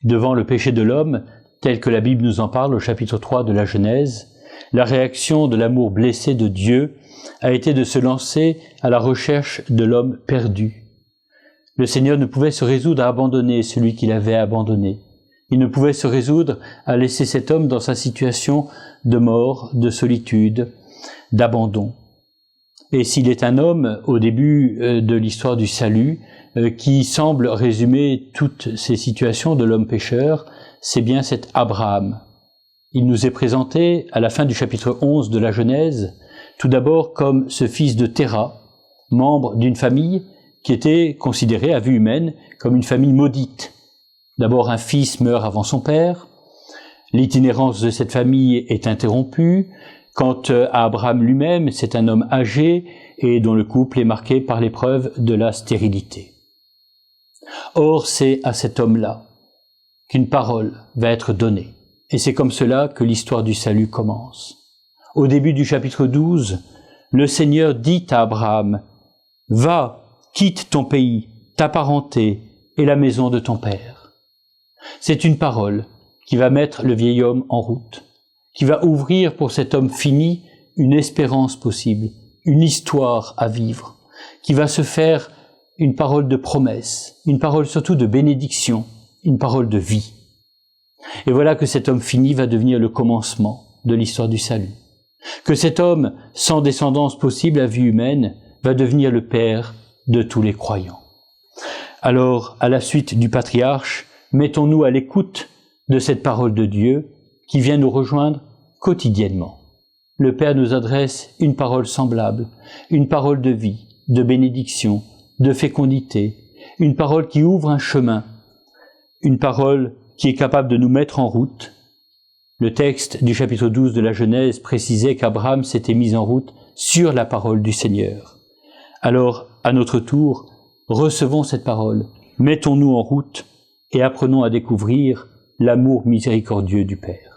Devant le péché de l'homme, tel que la Bible nous en parle au chapitre 3 de la Genèse, la réaction de l'amour blessé de Dieu a été de se lancer à la recherche de l'homme perdu. Le Seigneur ne pouvait se résoudre à abandonner celui qu'il avait abandonné. Il ne pouvait se résoudre à laisser cet homme dans sa situation de mort, de solitude, d'abandon. Et s'il est un homme, au début de l'histoire du salut, qui semble résumer toutes ces situations de l'homme pécheur, c'est bien cet Abraham. Il nous est présenté, à la fin du chapitre 11 de la Genèse, tout d'abord comme ce fils de Téra, membre d'une famille qui était considérée à vue humaine comme une famille maudite. D'abord, un fils meurt avant son père, l'itinérance de cette famille est interrompue. Quant à Abraham lui-même, c'est un homme âgé et dont le couple est marqué par l'épreuve de la stérilité. Or, c'est à cet homme-là qu'une parole va être donnée. Et c'est comme cela que l'histoire du salut commence. Au début du chapitre 12, le Seigneur dit à Abraham, « Va, quitte ton pays, ta parenté et la maison de ton père. » C'est une parole qui va mettre le vieil homme en route, qui va ouvrir pour cet homme fini une espérance possible, une histoire à vivre, qui va se faire une parole de promesse, une parole surtout de bénédiction, une parole de vie. Et voilà que cet homme fini va devenir le commencement de l'histoire du salut. Que cet homme, sans descendance possible à vue humaine, va devenir le père de tous les croyants. Alors, à la suite du patriarche, mettons-nous à l'écoute de cette parole de Dieu qui vient nous rejoindre quotidiennement. Le Père nous adresse une parole semblable, une parole de vie, de bénédiction, de fécondité, une parole qui ouvre un chemin, une parole qui est capable de nous mettre en route. Le texte du chapitre 12 de la Genèse précisait qu'Abraham s'était mis en route sur la parole du Seigneur. Alors, à notre tour, recevons cette parole, mettons-nous en route et apprenons à découvrir l'amour miséricordieux du Père.